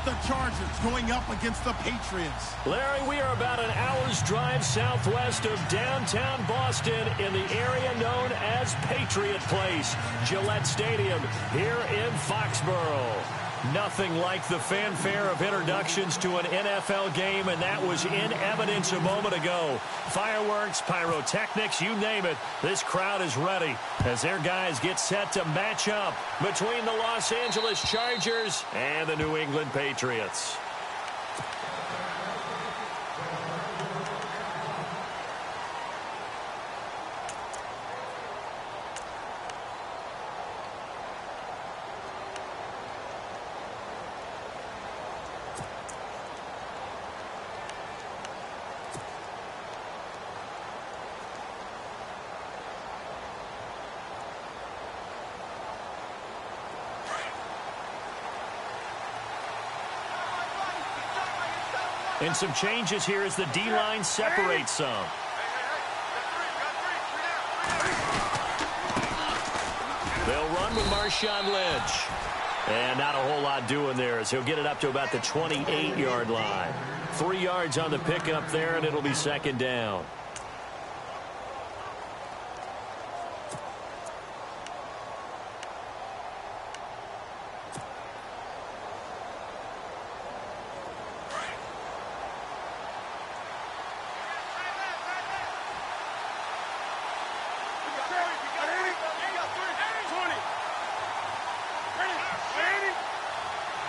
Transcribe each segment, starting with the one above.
the Chargers going up against the Patriots. Larry, we are about an hour's drive southwest of downtown Boston in the area known as Patriot Place, Gillette Stadium, here in Foxborough. Nothing like the fanfare of introductions to an NFL game, and that was in evidence a moment ago. Fireworks, pyrotechnics, you name it. This crowd is ready as their guys get set to match up between the Los Angeles Chargers and the New England Patriots. And some changes here as the D-line separates some. They'll run with Marshawn Lynch. And not a whole lot doing there as he'll get it up to about the 28-yard line. 3 yards on the pickup there, and it'll be second down.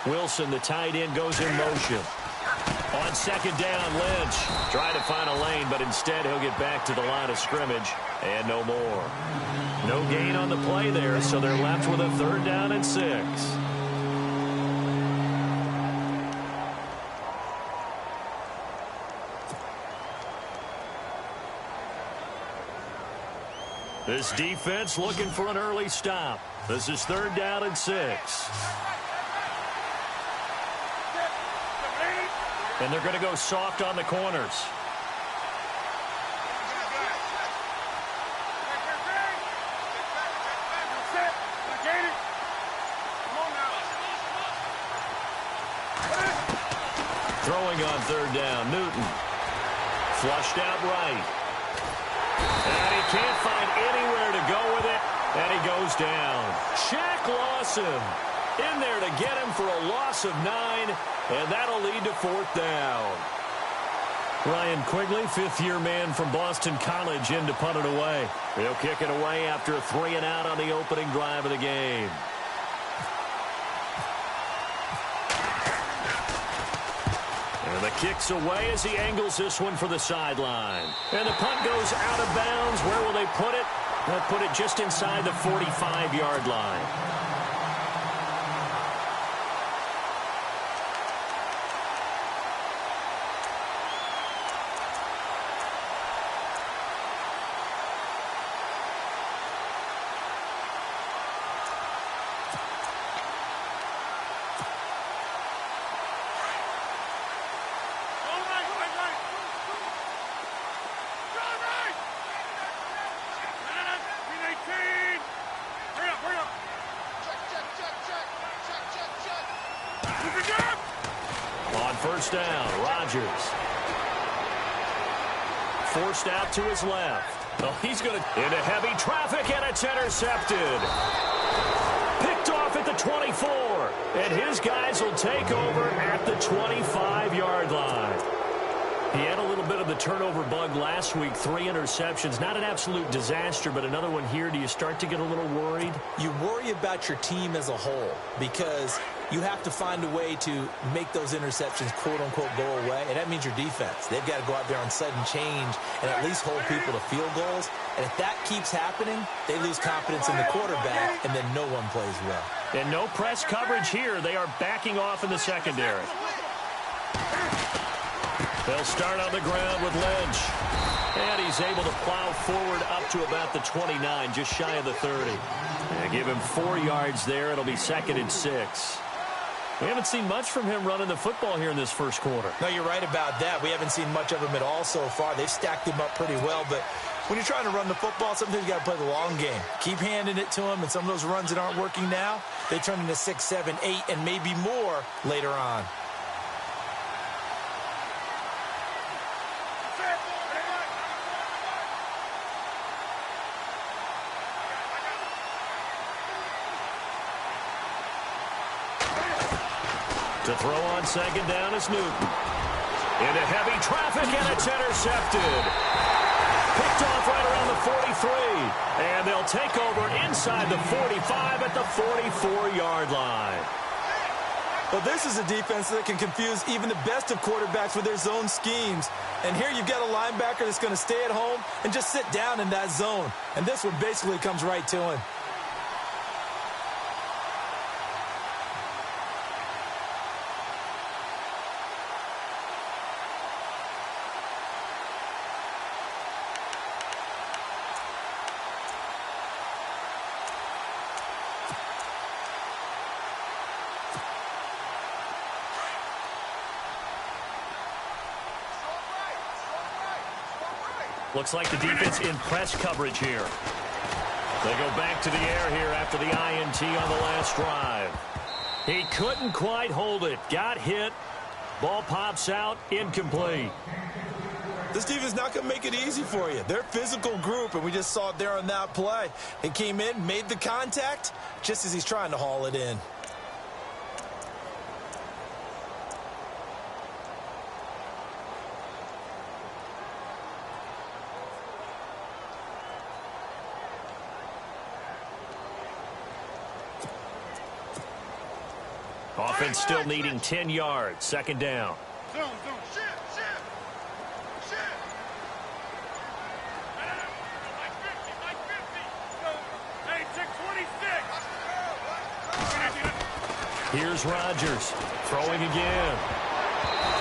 Wilson, the tight end, goes in motion. On second down, Lynch trying to find a lane, but instead he'll get back to the line of scrimmage and no more. No gain on the play there, so they're left with a 3rd down and 6. This defense looking for an early stop. This is 3rd down and 6. And they're going to go soft on the corners. Throwing on 3rd down, Newton. Flushed out right. And he can't find anywhere to go with it. And he goes down. Shaq Lawson in there to get him for a loss of 9. And that'll lead to 4th down. Ryan Quigley, 5th-year man from Boston College, in to punt it away. He'll kick it away after a 3-and-out on the opening drive of the game. And the kick's away as he angles this one for the sideline. And the punt goes out of bounds. Where will they put it? They'll put it just inside the 45-yard line. First down, Rodgers. Forced out to his left. Oh, he's going to into heavy traffic, and it's intercepted. Picked off at the 24. And his guys will take over at the 25-yard line. He had a little bit of the turnover bug last week, 3 interceptions. Not an absolute disaster, but another one here. Do you start to get a little worried? You worry about your team as a whole because you have to find a way to make those interceptions, quote-unquote, go away, and that means your defense. They've got to go out there on sudden change and at least hold people to field goals. And if that keeps happening, they lose confidence in the quarterback, and then no one plays well. And no press coverage here. They are backing off in the secondary. They'll start on the ground with Lynch. And he's able to plow forward up to about the 29, just shy of the 30. And give him 4 yards there. It'll be 2nd and 6. We haven't seen much from him running the football here in this first quarter. No, you're right about that. We haven't seen much of him at all so far. They've stacked him up pretty well, but when you're trying to run the football, sometimes you got to play the long game. Keep handing it to him, and some of those runs that aren't working now, they turn into 6, 7, 8, and maybe more later on. To throw on second down is Newton. Into heavy traffic, and it's intercepted. Picked off right around the 43. And they'll take over inside the 45 at the 44-yard line. Well, this is a defense that can confuse even the best of quarterbacks with their zone schemes. And here you've got a linebacker that's going to stay at home and just sit down in that zone. And this one basically comes right to him. Looks like the defense in press coverage here. They go back to the air here after the INT on the last drive. He couldn't quite hold it. Got hit. Ball pops out. Incomplete. This defense is not going to make it easy for you. They're a physical group, and we just saw it there on that play. He came in, made the contact, just as he's trying to haul it in. Offense still needing 10 yards. Second down. Zone, shift. Hey, 626. Here's Rodgers throwing again.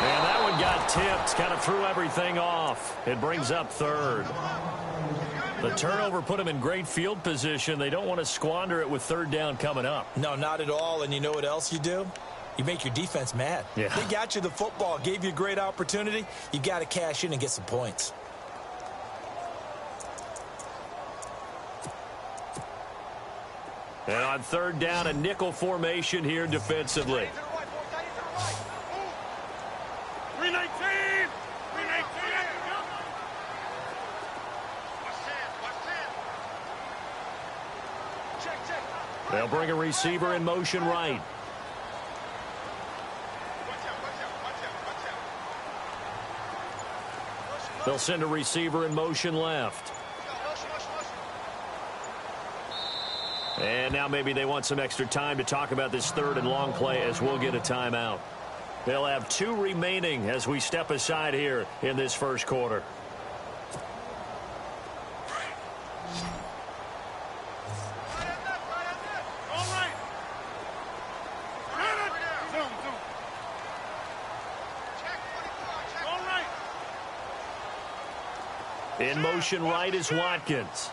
And that one got tipped. Kind of threw everything off. It brings up third. The turnover put them in great field position. They don't want to squander it with third down coming up. No, not at all. And you know what else you do? You make your defense mad. Yeah. They got you the football, gave you a great opportunity. You got to cash in and get some points. And on third down, a nickel formation here defensively. 319. They'll bring a receiver in motion right. They'll send a receiver in motion left. And now maybe they want some extra time to talk about this third and long play as we'll get a timeout. They'll have 2 remaining as we step aside here in this first quarter. In motion right is Watkins.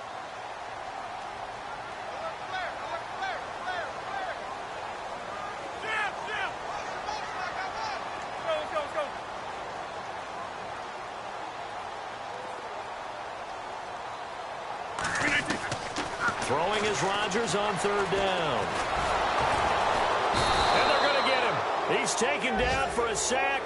Throwing is Rodgers on third down. And they're going to get him. He's taken down for a sack.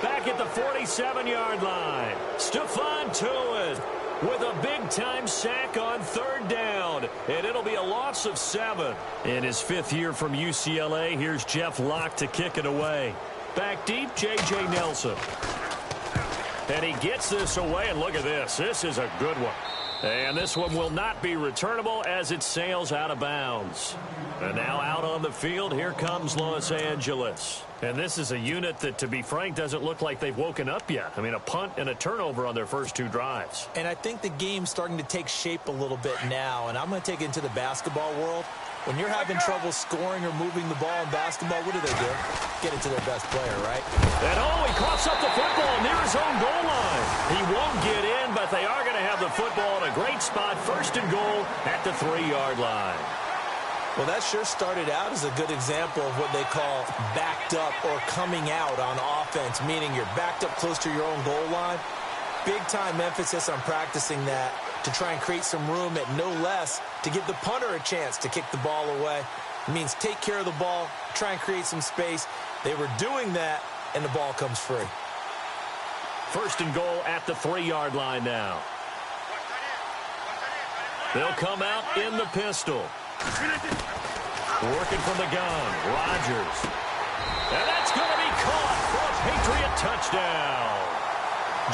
Back at the 47-yard line. Stephon Tuitt with a big-time sack on third down. And it'll be a loss of 7. In his 5th year from UCLA, here's Jeff Locke to kick it away. Back deep, J.J. Nelson. And he gets this away, and look at this. This is a good one. And this one will not be returnable as it sails out of bounds. And now out on the field, here comes Los Angeles. And this is a unit that, to be frank, doesn't look like they've woken up yet. I mean, a punt and a turnover on their first 2 drives. And I think the game's starting to take shape a little bit now. And I'm going to take it into the basketball world. When you're having trouble scoring or moving the ball in basketball, what do? Get it to their best player, right? And he coughs up the football near his own goal line. He won't get in, but they are going to have the football in a great spot. First and goal at the 3-yard line. Well, that sure started out as a good example of what they call backed up or coming out on offense, meaning you're backed up close to your own goal line. Big-time emphasis on practicing that to try and create some room at no less to give the punter a chance to kick the ball away. It means take care of the ball, try and create some space. They were doing that, and the ball comes free. First and goal at the 3-yard line now. They'll come out in the pistol. Working from the gun, Rodgers. And that's good. touchdown.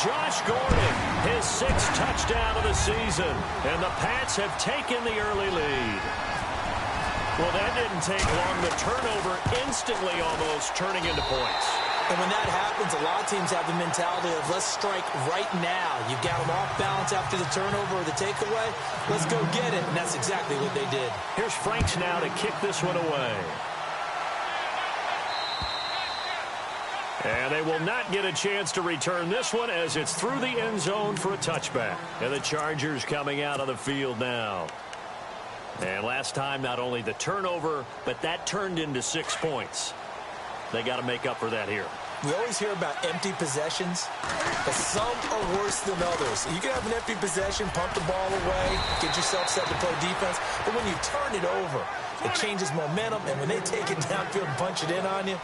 Josh Gordon, his 6th touchdown of the season. And the Pats have taken the early lead. Well, that didn't take long. The turnover instantly almost turning into points. And when that happens, a lot of teams have the mentality of let's strike right now. You've got them off balance after the turnover or the takeaway. Let's go get it. And that's exactly what they did. Here's Franks now to kick this one away. And they will not get a chance to return this one as it's through the end zone for a touchback. And the Chargers coming out on the field now. And last time, not only the turnover, but that turned into 6 points. They got to make up for that here. We always hear about empty possessions, but some are worse than others. You can have an empty possession, pump the ball away, get yourself set to play defense, but when you turn it over, it changes momentum, and when they take it downfield and punch it in on you,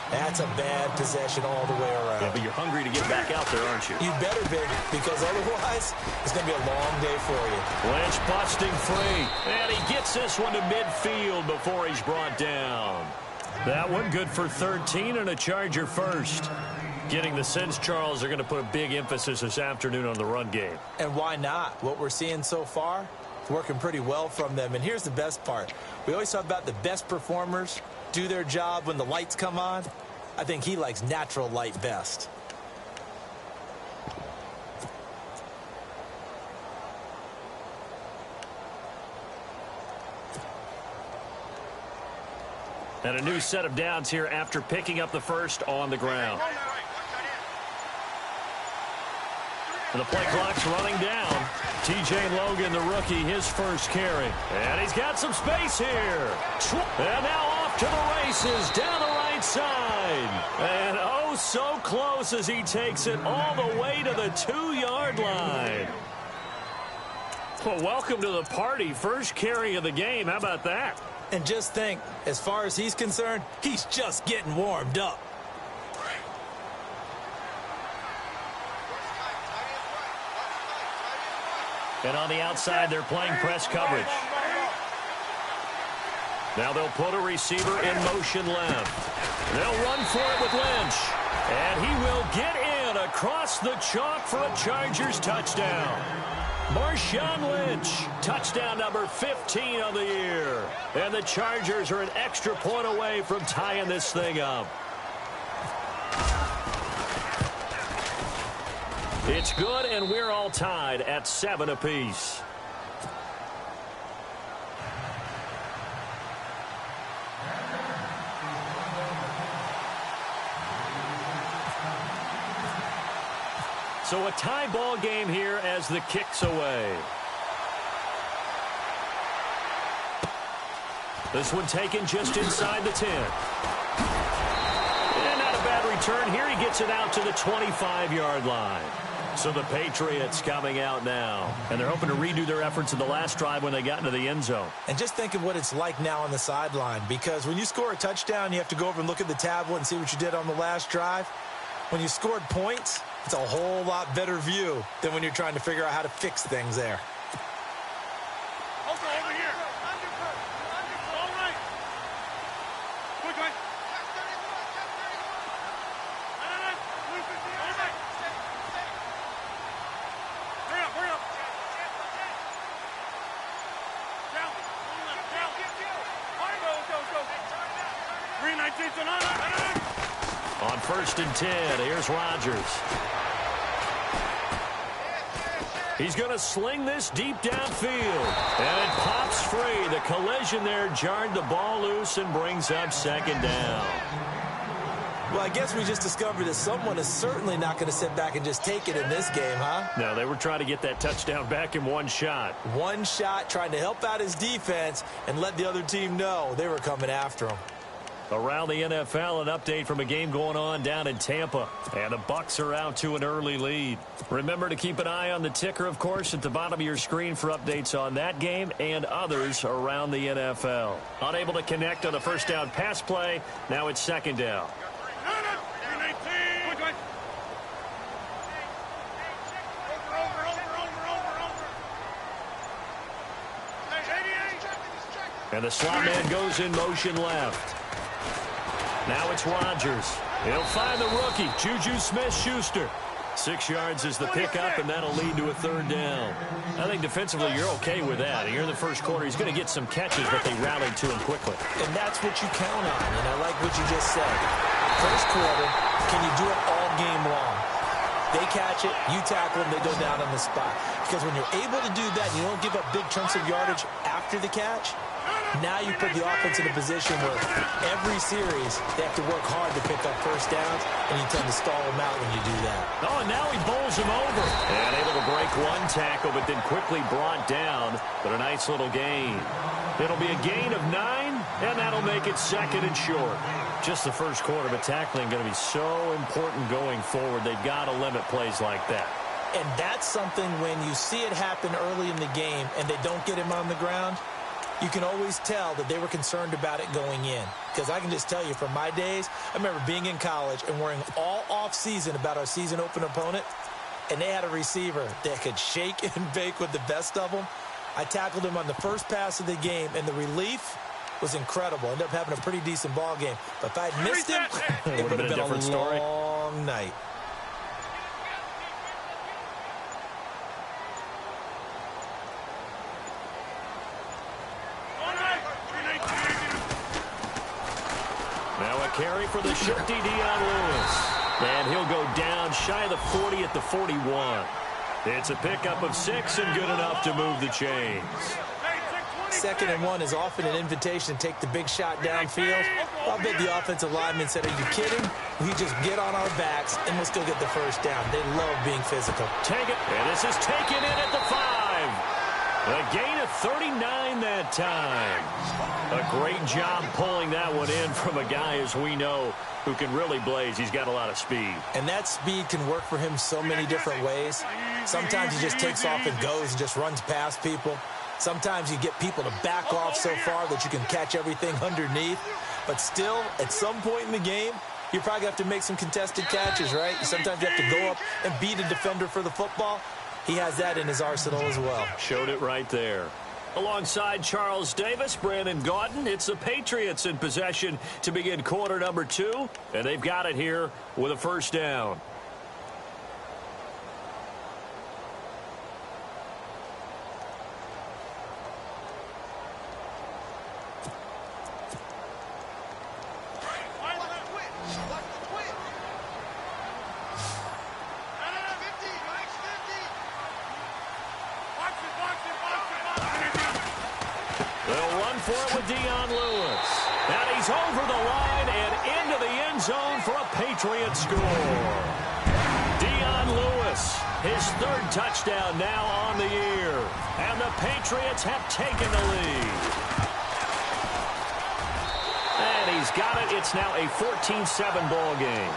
that's a bad possession all the way around. Yeah, but you're hungry to get back out there, aren't you? You better be, because otherwise, it's going to be a long day for you. Lynch busting free, and he gets this one to midfield before he's brought down. That one good for 13 and a Charger first. Getting the sense, Charles, are going to put a big emphasis this afternoon on the run game. And why not? What we're seeing so far, it's working pretty well from them. And here's the best part. We always talk about the best performers do their job when the lights come on. I think he likes natural light best. And a new set of downs here after picking up the first on the ground. And the play clock's running down. T.J. Logan, the rookie, his first carry. And he's got some space here. And now off to the races down the right side. And oh, so close as he takes it all the way to the 2-yard line. Well, welcome to the party. First carry of the game. How about that? And just think, as far as he's concerned, he's just getting warmed up. And on the outside, they're playing press coverage. Now they'll put a receiver in motion left. They'll run for it with Lynch. And he will get in across the chalk for a Chargers touchdown. Marshawn Lynch, touchdown number 15 on the year. And the Chargers are an extra point away from tying this thing up. It's good, and we're all tied at 7 apiece. So a tie ball game here as the kick's away. This one taken just inside the 10. And not a bad return here. He gets it out to the 25-yard line. So the Patriots coming out now. And they're hoping to redo their efforts in the last drive when they got into the end zone. And just think of what it's like now on the sideline. Because when you score a touchdown, you have to go over and look at the tablet and see what you did on the last drive. When you scored points, it's a whole lot better view than when you're trying to figure out how to fix things there. Also over here. All right. Quick, quick. Hurry up, hurry up. Down. Go. 319 tonight. On 1st and 10, here's Rodgers. He's going to sling this deep downfield. And it pops free. The collision there jarred the ball loose and brings up 2nd down. Well, I guess we just discovered that someone is certainly not going to sit back and just take it in this game, huh? No, they were trying to get that touchdown back in one shot. One shot, trying to help out his defense and let the other team know they were coming after him. Around the NFL, an update from a game going on down in Tampa. And the Bucs are out to an early lead. Remember to keep an eye on the ticker, of course, at the bottom of your screen for updates on that game and others around the NFL. Unable to connect on the first down pass play. Now it's 2nd down. And the slot man goes in motion left. Now it's Rodgers. He'll find the rookie, Juju Smith-Schuster. 6 yards is the pickup, and that'll lead to a 3rd down. I think defensively you're okay with that. Here in the first quarter, he's going to get some catches, but they rallied to him quickly. And that's what you count on, and I like what you just said. First quarter, can you do it all game long? They catch it, you tackle them, they go down on the spot. Because when you're able to do that, and you don't give up big chunks of yardage after the catch, now you put the offense in a position where every series they have to work hard to pick up first downs, and you tend to stall them out when you do that. Oh, and now he bowls him over. And able to break one tackle, but then quickly brought down. But a nice little gain. It'll be a gain of 9, and that'll make it 2nd and short. Just the first quarter, but tackling going to be so important going forward. They've got to limit plays like that. And that's something when you see it happen early in the game and they don't get him on the ground, you can always tell that they were concerned about it going in. Because I can just tell you from my days, I remember being in college and worrying all off-season about our season open opponent, and they had a receiver that could shake and bake with the best of them. I tackled him on the first pass of the game, and the relief was incredible. Ended up having a pretty decent ball game. But if I had missed him, it would have been a different story. Long night. Now a carry for the shifty Dion Lewis. And he'll go down shy of the 40 at the 41. It's a pickup of 6 and good enough to move the chains. 2nd and 1 is often an invitation to take the big shot downfield. I'll bet the offensive lineman said, are you kidding? We just get on our backs and we'll still get the first down. They love being physical. Take it, and this is taken in at the 5. A gain of 39 that time. A great job pulling that one in from a guy, as we know, who can really blaze. He's got a lot of speed. And that speed can work for him so many different ways. Sometimes he just takes off and goes and just runs past people. Sometimes you get people to back off so far that you can catch everything underneath. But still, at some point in the game, you probably have to make some contested catches, right? Sometimes you have to go up and beat a defender for the football. He has that in his arsenal as well. Showed it right there. Alongside Charles Davis, Brandon Gaudin, it's the Patriots in possession to begin quarter number 2. And they've got it here with a first down. For it with Dion Lewis. And he's over the line and into the end zone for a Patriot score. Dion Lewis, his 3rd touchdown now on the year. And the Patriots have taken the lead. And he's got it. It's now a 14-7 ball game.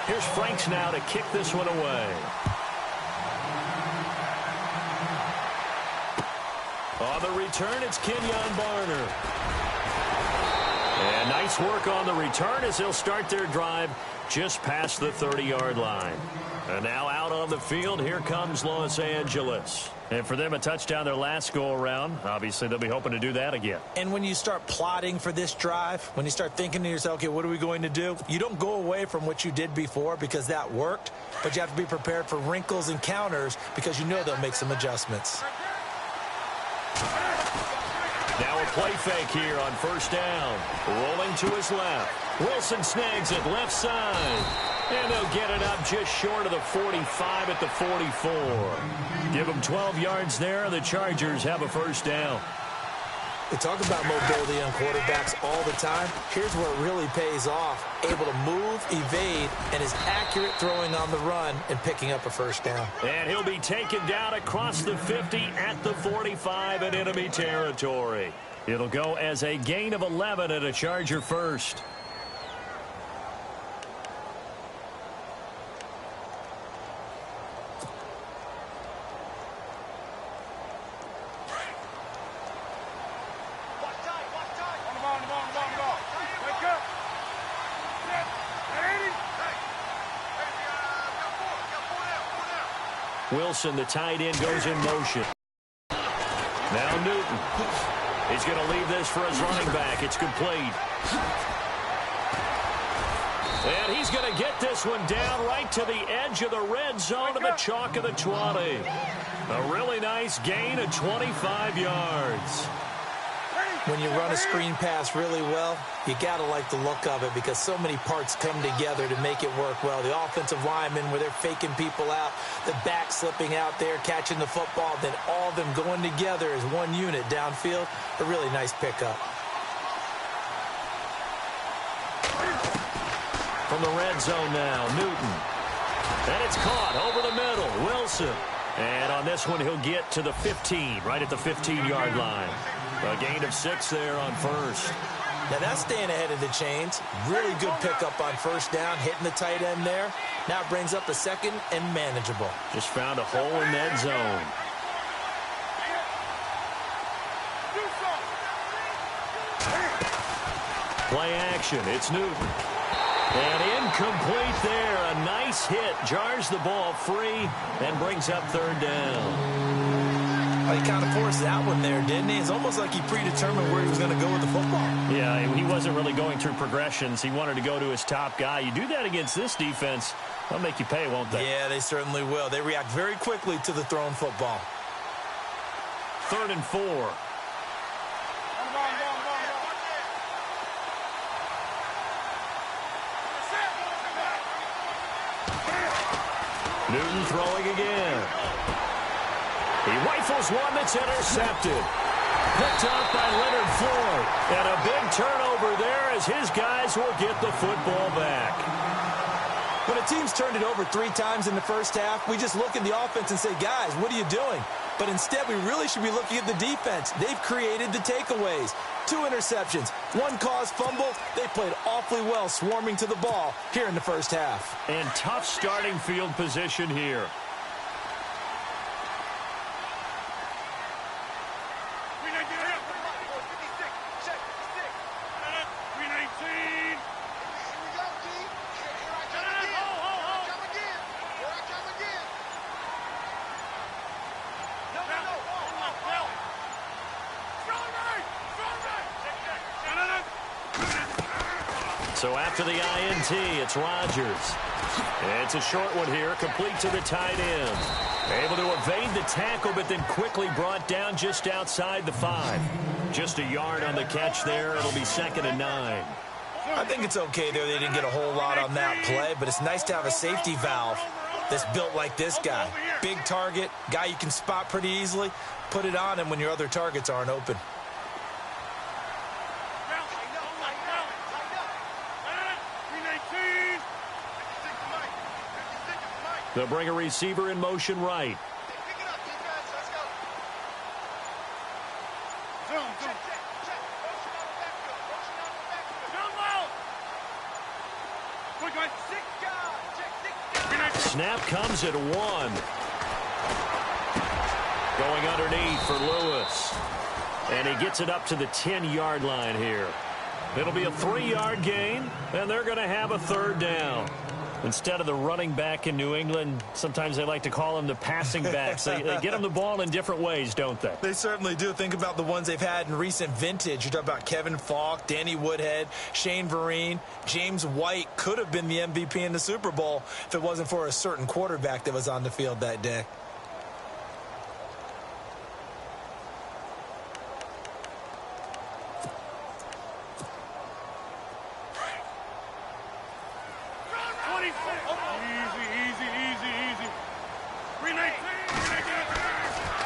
Here's Franks now to kick this one away. On the return, it's Kenyon Barner. And nice work on the return as they'll start their drive just past the 30-yard line. And now out on the field, here comes Los Angeles. And for them, a touchdown their last go-around. Obviously, they'll be hoping to do that again. And when you start plotting for this drive, when you start thinking to yourself, okay, what are we going to do? You don't go away from what you did before because that worked, but you have to be prepared for wrinkles and counters because you know they'll make some adjustments. Now a play fake here on first down. Rolling to his left. Wilson snags it left side. And they'll get it up just short of the 45 at the 44. Give them 12 yards there. The Chargers have a first down. We talk about mobility on quarterbacks all the time. Here's where it really pays off. Able to move, evade, and is accurate throwing on the run and picking up a first down. And he'll be taken down across the 50 at the 45 in enemy territory. It'll go as a gain of 11 at a Charger first. Wilson, the tight end, goes in motion. Now Newton. He's going to leave this for his running back. It's complete. And he's going to get this one down right to the edge of the red zone to the chalk of the 20. A really nice gain of 25 yards. When you run a screen pass really well, you got to like the look of it because so many parts come together to make it work well. The offensive linemen, where they're faking people out, the back slipping out there, catching the football, then all of them going together as one unit downfield. A really nice pickup. From the red zone now, Newton. And it's caught over the middle, Wilson. And on this one, he'll get to the 15, right at the 15-yard line. A gain of 6 there on first. Now that's staying ahead of the chains. Really good pickup on first down, hitting the tight end there. Now it brings up a second and manageable. Just found a hole in that zone. Play action. It's Newton. And incomplete there. A nice hit. Jars the ball free and brings up third down. He kind of forced that one there, didn't he? It's almost like he predetermined where he was going to go with the football. Yeah, he wasn't really going through progressions. He wanted to go to his top guy. You do that against this defense, they'll make you pay, won't they? Yeah, they certainly will. They react very quickly to the thrown football. 3rd and 4. Newton throwing again. He rifles one that's intercepted. Picked off by Leonard Floyd. And a big turnover there as his guys will get the football back. When a team's turned it over 3 times in the first half, we just look at the offense and say, guys, what are you doing? But instead, we really should be looking at the defense. They've created the takeaways. 2 interceptions, 1 caused fumble. They played awfully well swarming to the ball here in the first half. And tough starting field position here. So after the INT, it's Rodgers. It's a short one here, complete to the tight end. Able to evade the tackle, but then quickly brought down just outside the 5. Just a yard on the catch there. It'll be 2nd and 9. I think it's okay there. They didn't get a whole lot on that play, but it's nice to have a safety valve that's built like this guy. Big target, guy you can spot pretty easily. Put it on him when your other targets aren't open. They'll bring a receiver in motion right. Snap comes at 1. Going underneath for Lewis. And he gets it up to the 10-yard line here. It'll be a 3-yard gain, and they're going to have a 3rd down. Instead of the running back in New England, sometimes they like to call them the passing backs. They get them the ball in different ways, don't they? They certainly do. Think about the ones they've had in recent vintage. You talk about Kevin Falk, Danny Woodhead, Shane Vereen. James White could have been the MVP in the Super Bowl if it wasn't for a certain quarterback that was on the field that day.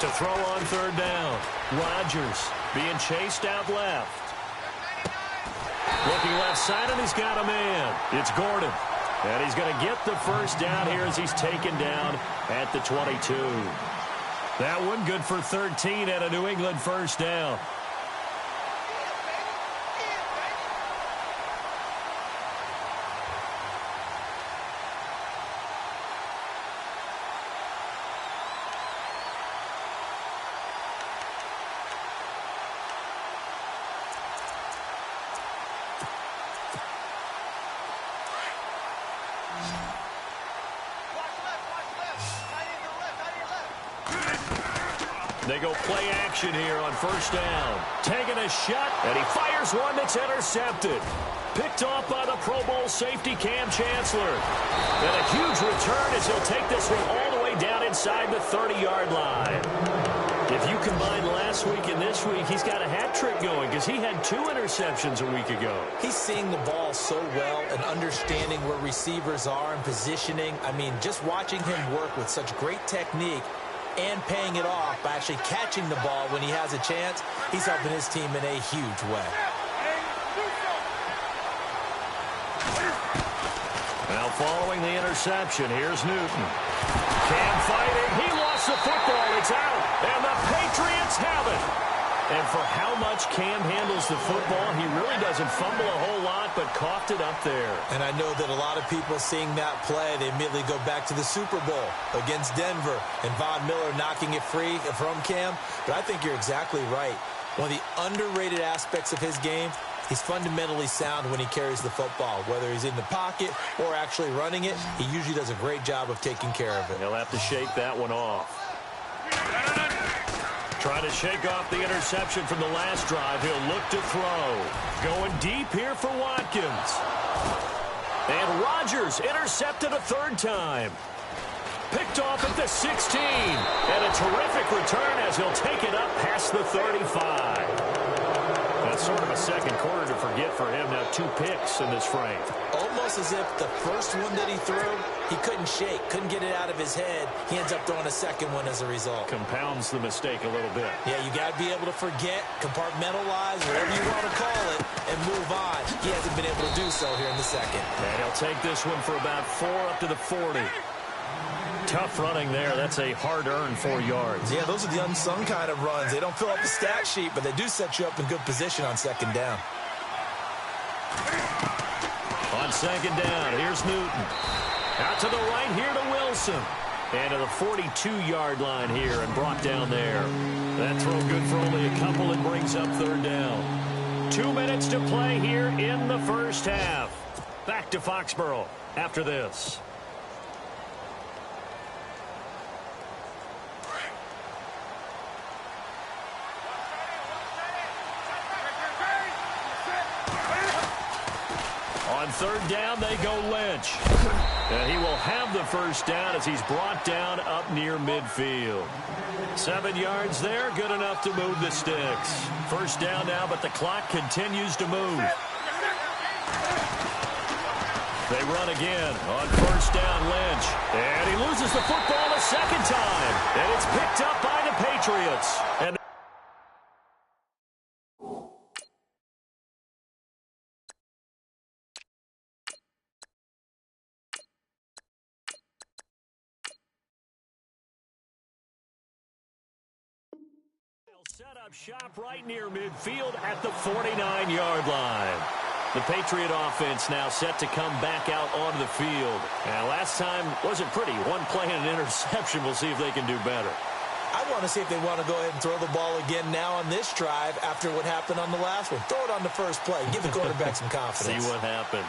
To throw on 3rd down. Rodgers being chased out left. Looking left side, and he's got a man. It's Gordon. And he's going to get the first down here as he's taken down at the 22. That one good for 13 and a New England first down. They go play action here on first down. Taking a shot, and he fires one that's intercepted. Picked off by the Pro Bowl safety Cam Chancellor. And a huge return as he'll take this one all the way down inside the 30-yard line. If you combine last week and this week, he's got a hat trick going because he had 2 interceptions a week ago. He's seeing the ball so well and understanding where receivers are and positioning. I mean, just watching him work with such great technique and paying it off by actually catching the ball when he has a chance, he's helping his team in a huge way. Now following the interception, here's Newton. Cam fighting. He lost the football. It's out. And the Patriots have it. And for how much Cam handles the football, he really doesn't fumble a whole lot, but coughed it up there. And I know that a lot of people seeing that play, they immediately go back to the Super Bowl against Denver and Von Miller knocking it free from Cam. But I think you're exactly right. One of the underrated aspects of his game, he's fundamentally sound when he carries the football. Whether he's in the pocket or actually running it, he usually does a great job of taking care of it. He'll have to shake that one off. Trying to shake off the interception from the last drive. He'll look to throw. Going deep here for Watkins. And Rodgers intercepted a 3rd time. Picked off at the 16. And a terrific return as he'll take it up past the 35. That's sort of a second quarter to forget for him. Now 2 picks in this frame. Almost as if the first one that he threw, he couldn't shake, couldn't get it out of his head. He ends up throwing a second one as a result. Compounds the mistake a little bit. Yeah, you got to be able to forget, compartmentalize, whatever you want to call it, and move on. He hasn't been able to do so here in the second. And he'll take this one for about 4 up to the 40. Tough running there. That's a hard-earned 4 yards. Yeah, those are the unsung kind of runs. They don't fill up the stat sheet, but they do set you up in good position on second down. On second down, here's Newton. Out to the right here to Wilson. And to the 42-yard line here and brought down there. That throw good for only a couple and brings up 3rd down. 2 minutes to play here in the first half. Back to Foxborough after this. On 3rd down, they go Lynch. And he will have the first down as he's brought down up near midfield. 7 yards there, good enough to move the sticks. First down now, but the clock continues to move. They run again on first down, Lynch. And he loses the football a second time. And it's picked up by the Patriots. And set up shop right near midfield at the 49-yard line. The Patriot offense now set to come back out onto the field. And last time wasn't pretty. 1 play and an interception. We'll see if they can do better. I want to see if they want to go ahead and throw the ball again now on this drive after what happened on the last one. Throw it on the first play. Give the quarterback some confidence. See what happens.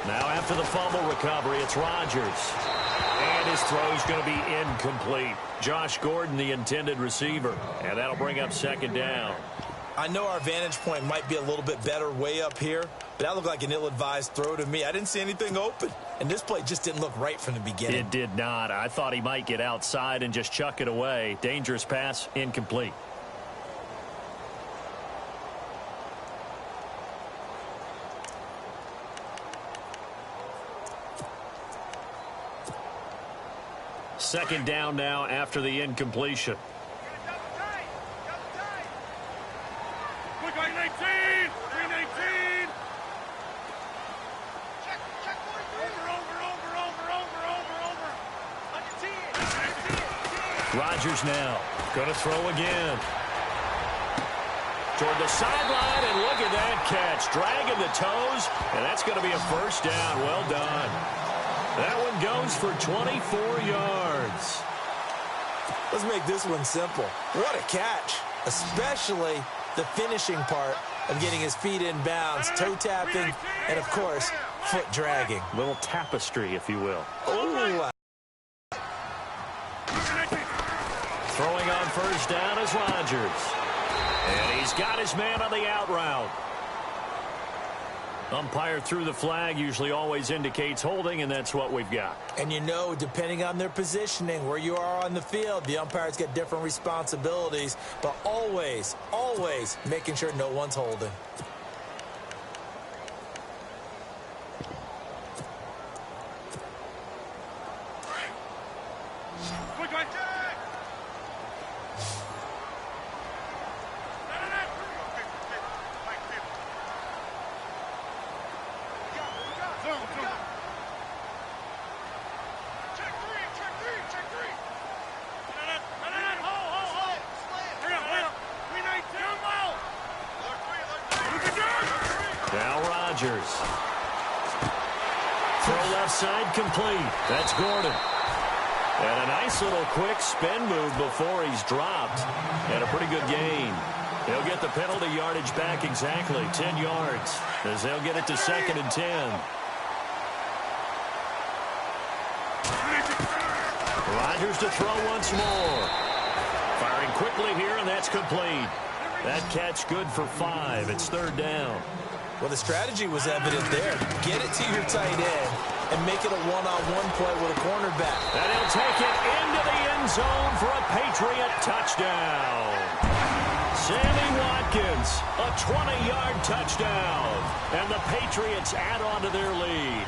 Now after the fumble recovery, it's Rodgers. And his throw's going to be incomplete. Josh Gordon, the intended receiver. And that'll bring up second down. I know our vantage point might be a little bit better way up here, but that looked like an ill-advised throw to me. I didn't see anything open, and this play just didn't look right from the beginning. It did not. I thought he might get outside and just chuck it away. Dangerous pass, incomplete. Second down now after the incompletion. Quick, 319! 319! Over. Rodgers now going to throw again. toward the sideline, and look at that catch. Dragging the toes, and that's going to be a first down. Well done. That one goes for 24 yards. Let's make this one simple. What a catch, especially the finishing part of getting his feet in bounds, toe tapping, and, of course, foot dragging. Little tapestry, if you will. Oh, throwing on first down is Rodgers. And he's got his man on the out route. Umpire threw the flag, usually always indicates holding, and that's what we've got. And you know, depending on their positioning, where you are on the field, the umpires get different responsibilities, but always, always making sure no one's holding. Now Rodgers. Throw left side complete. That's Gordon. And a nice little quick spin move before he's dropped. And a pretty good gain. He'll get the penalty yardage back exactly, 10 yards, as they'll get it to 2nd and 10. Rodgers to throw once more. Firing quickly here, and that's complete. That catch good for 5. It's 3rd down. Well, the strategy was evident there. Get it to your tight end and make it a one-on-one play with a cornerback. And he'll take it into the end zone for a Patriot touchdown. Sammy Watkins, a 20-yard touchdown. And the Patriots add on to their lead.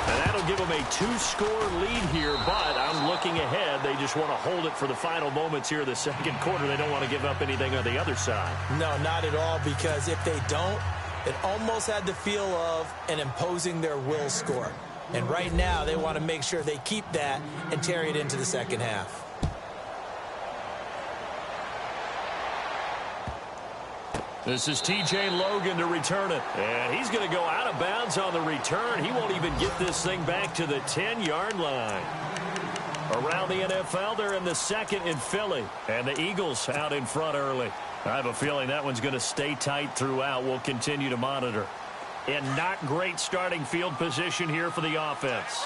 And that'll give them a 2-score lead here, but I'm looking ahead. They just want to hold it for the final moments here of the second quarter. They don't want to give up anything on the other side. No, not at all, because if they don't, it almost had the feel of an imposing their will score. And right now, they want to make sure they keep that and carry it into the second half. This is T.J. Logan to return it. And he's going to go out of bounds on the return. He won't even get this thing back to the 10-yard line. Around the NFL, they're in the 2nd in Philly. And the Eagles out in front early. I have a feeling that one's going to stay tight throughout. We'll continue to monitor. And not great starting field position here for the offense.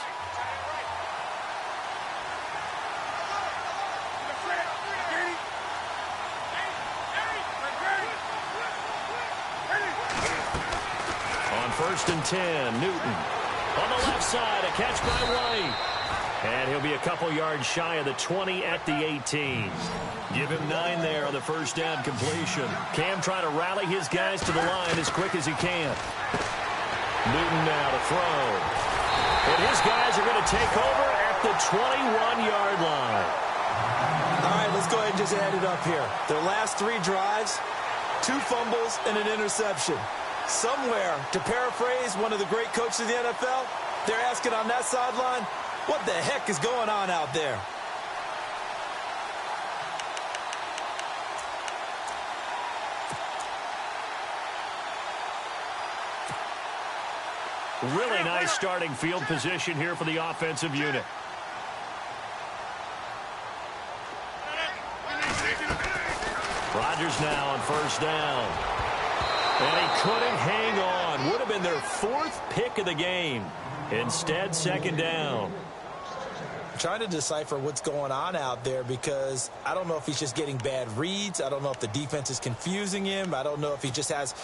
On 1st and 10, Newton. On the left side, a catch by White. And he'll be a couple yards shy of the 20 at the 18. Give him 9 there on the first down completion. Cam trying to rally his guys to the line as quick as he can. Newton now to throw. And his guys are going to take over at the 21-yard line. All right, let's go ahead and just add it up here. Their last 3 drives, 2 fumbles and an interception. Somewhere, to paraphrase one of the great coaches of the NFL, they're asking on that sideline, what the heck is going on out there? Really nice starting field position here for the offensive unit. Rodgers now on first down. And he couldn't hang on. Would have been their 4th pick of the game. Instead, 2nd down. Trying to decipher what's going on out there, because I don't know if he's just getting bad reads. I don't know if the defense is confusing him. I don't know if he just has,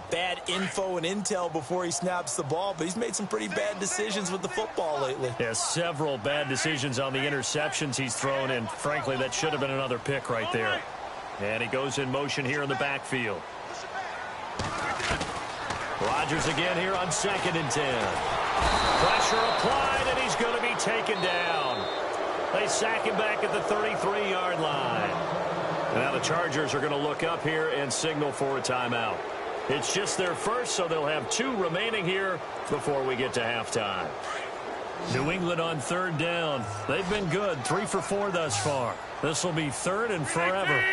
bad info and intel before he snaps the ball. But he's made some pretty bad decisions with the football lately. Yeah, several bad decisions on the interceptions he's thrown, and frankly, that should have been another pick right there. And he goes in motion here in the backfield. Rodgers again here on 2nd and 10. Pressure applied, and he's going to be taken down. They sack him back at the 33-yard line. And now the Chargers are going to look up here and signal for a timeout. It's just their first, so they'll have 2 remaining here before we get to halftime. New England on 3rd down. They've been good, 3 for 4 thus far. This will be 3rd and forever.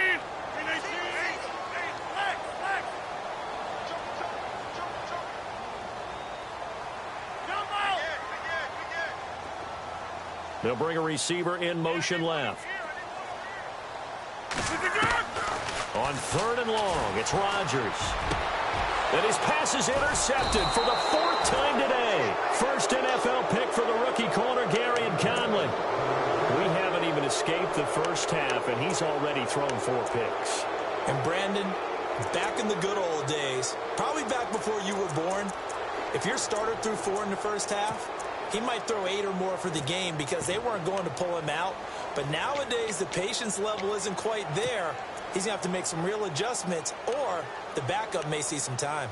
They'll bring a receiver in motion left. On 3rd and long, it's Rodgers. And his pass is intercepted for the 4th time today. First NFL pick for the rookie corner, Gary Conley. We haven't even escaped the first half, and he's already thrown 4 picks. And Brandon, back in the good old days, probably back before you were born, if your starter threw 4 in the first half, he might throw 8 or more for the game because they weren't going to pull him out. But nowadays, the patience level isn't quite there. He's going to have to make some real adjustments, or the backup may see some time.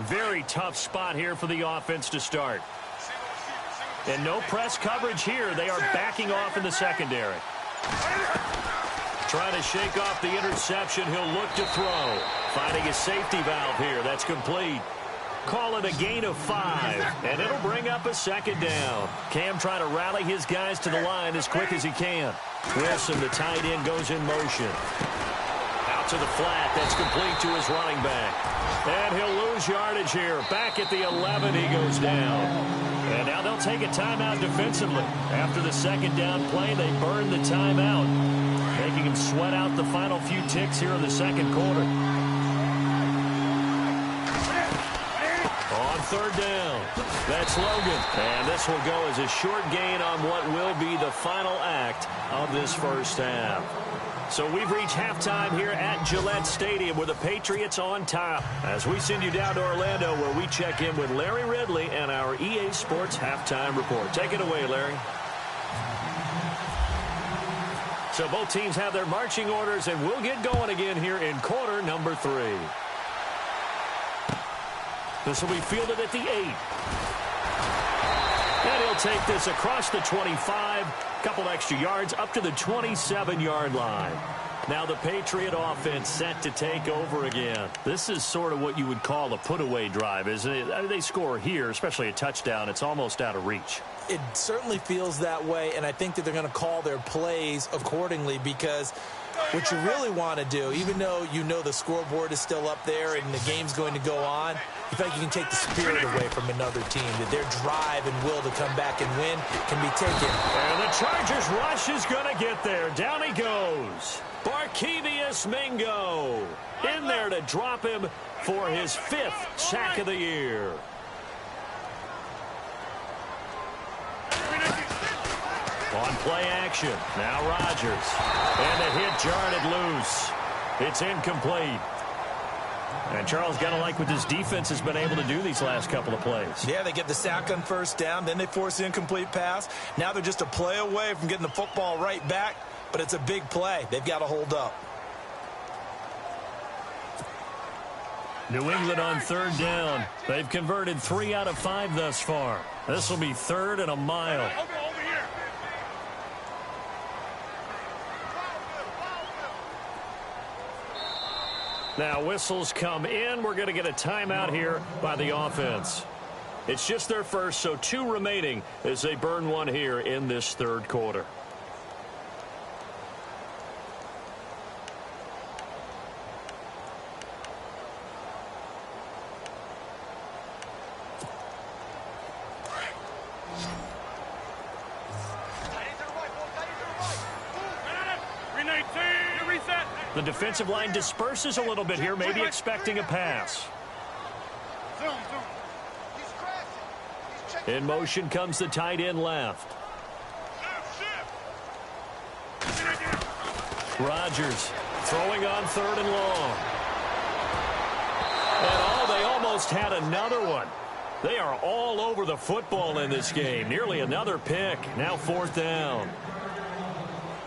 Very tough spot here for the offense to start. And no press coverage here. They are backing off in the secondary. Trying to shake off the interception. He'll look to throw. Finding a safety valve here. That's complete. Call it a gain of 5, and it'll bring up a 2nd down. Cam trying to rally his guys to the line as quick as he can. Wilson, the tight end, goes in motion. Out to the flat. That's complete to his running back. And he'll lose yardage here. Back at the 11, he goes down. And now they'll take a timeout defensively. After the 2nd down play, they burn the timeout, making him sweat out the final few ticks here in the 2nd quarter. On 3rd down, that's Logan. And this will go as a short gain on what will be the final act of this first half. So we've reached halftime here at Gillette Stadium with the Patriots on top. As we send you down to Orlando where we check in with Larry Ridley and our EA Sports Halftime Report. Take it away, Larry. So both teams have their marching orders, and we'll get going again here in quarter number 3. This will be fielded at the 8. And he'll take this across the 25. Couple extra yards up to the 27-yard line. Now the Patriot offense set to take over again. This is sort of what you would call a put-away drive, isn't it? I mean, they score here, especially a touchdown. It's almost out of reach. It certainly feels that way, and I think that they're going to call their plays accordingly because what you really want to do, even though you know the scoreboard is still up there and the game's going to go on, you feel like you can take the spirit away from another team, that their drive and will to come back and win can be taken. And the Chargers rush is going to get there. Down he goes. Barkevious Mingo in there to drop him for his 5th sack of the year. On play action, now Rodgers. And the hit jarred it loose. It's incomplete. And Charles, got to like what this defense has been able to do these last couple of plays. Yeah, they get the sack on 1st down, then they force the incomplete pass. Now they're just a play away from getting the football right back, but it's a big play. They've got to hold up. New England on 3rd down. They've converted 3 out of 5 thus far. This will be 3rd and a mile. Now whistles come in. We're going to get a timeout here by the offense. It's just their first, so 2 remaining as they burn one here in this 3rd quarter. The defensive line disperses a little bit here, maybe expecting a pass. In motion comes the tight end left. Rodgers throwing on 3rd and long. And they almost had another one. They are all over the football in this game. Nearly another pick. Now 4th down.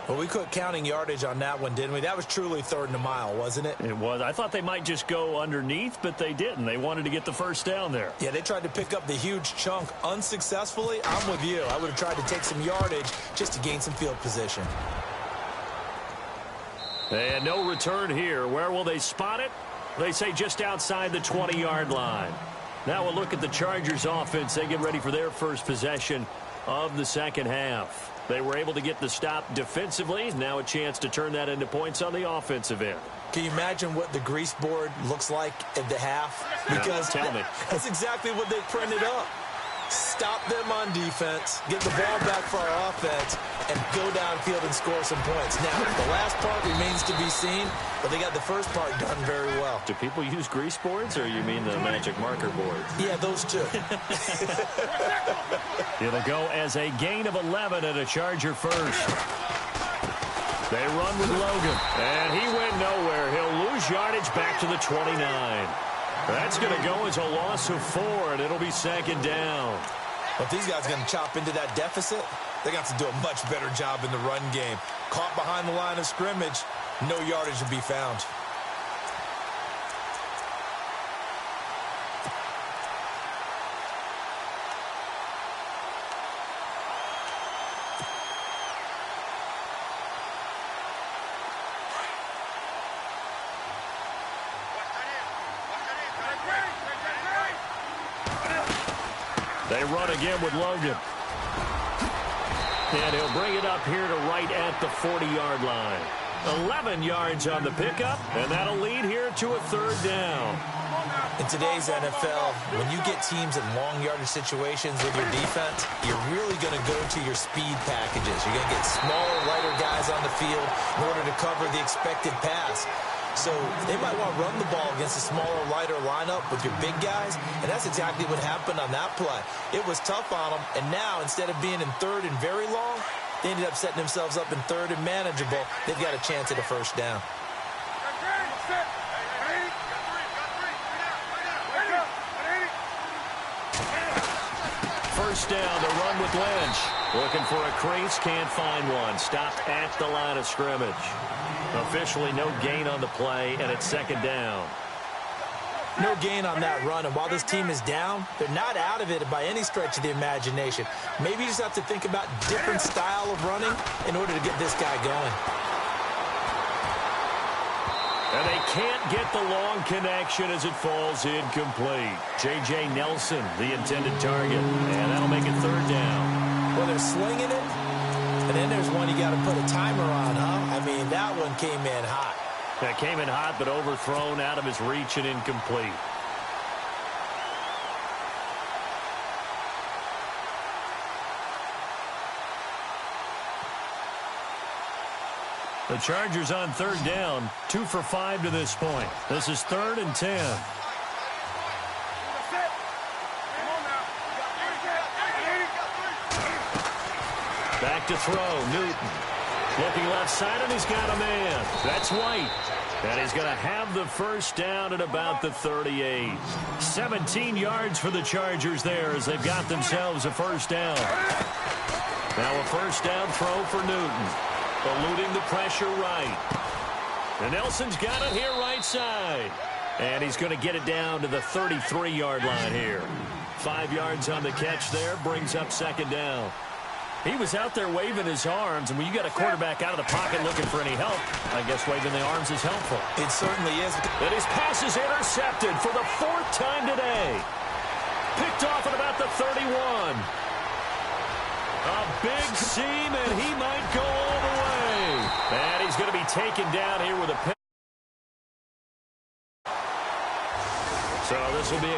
Well, we quit counting yardage on that one, didn't we? That was truly 3rd and a mile, wasn't it? It was. I thought they might just go underneath, but they didn't. They wanted to get the 1st down there. Yeah, they tried to pick up the huge chunk unsuccessfully. I'm with you. I would have tried to take some yardage just to gain some field position. And no return here. Where will they spot it? They say just outside the 20-yard line. Now we'll look at the Chargers offense. They get ready for their first possession of the 2nd half. They were able to get the stop defensively. Now a chance to turn that into points on the offensive end. Can you imagine what the grease board looks like at the half? Because tell me. That's exactly what they printed up. Stop them on defense, get the ball back for our offense, and go downfield and score some points. Now, the last part remains to be seen, but they got the first part done very well. Do people use grease boards, or you mean the magic marker board? Yeah, those two. It'll go as a gain of 11 and a Charger first. They run with Logan, and he went nowhere. He'll lose yardage back to the 29. That's going to go as a loss of 4, and it'll be second down. But these guys are going to chop into that deficit. They got to do a much better job in the run game. Caught behind the line of scrimmage, no yardage to be found. They run again with Logan. And he'll bring it up here to right at the 40-yard line. 11 yards on the pickup, and that'll lead here to a third down. In today's NFL, when you get teams in long yardage situations with your defense, you're really going to go to your speed packages. You're going to get smaller, lighter guys on the field in order to cover the expected pass. So they might want to run the ball against a smaller, lighter lineup with your big guys, and that's exactly what happened on that play. It was tough on them, and now instead of being in third and very long, they ended up setting themselves up in third and manageable. They've got a chance at a first down. First down, the run with Lynch. Looking for a crease, can't find one. Stopped at the line of scrimmage. Officially no gain on the play, and it's second down. No gain on that run, and while this team is down, they're not out of it by any stretch of the imagination. Maybe you just have to think about different style of running in order to get this guy going. And they can't get the long connection as it falls incomplete. J.J. Nelson, the intended target, and that'll make it third down. Well, they're slinging it, and then there's one you got to put a timer on, huh? I mean, that one came in hot. That came in hot, but overthrown out of his reach and incomplete. The Chargers on third down, 2 for 5 to this point. This is 3rd and 10. Back to throw, Newton. Looking left side, and he's got a man. That's White. And he's going to have the first down at about the 38. 17 yards for the Chargers there as they've got themselves a first down. Now a first down throw for Newton. Eluding the pressure right. And Nelson's got it here right side. And he's going to get it down to the 33-yard line here. 5 yards on the catch there, brings up second down. He was out there waving his arms, and when you got a quarterback out of the pocket looking for any help, I guess waving the arms is helpful. It certainly is. And his pass is intercepted for the 4th time today. Picked off at about the 31. A big seam, and he might go all the way. And he's going to be taken down here with a pick. So this will be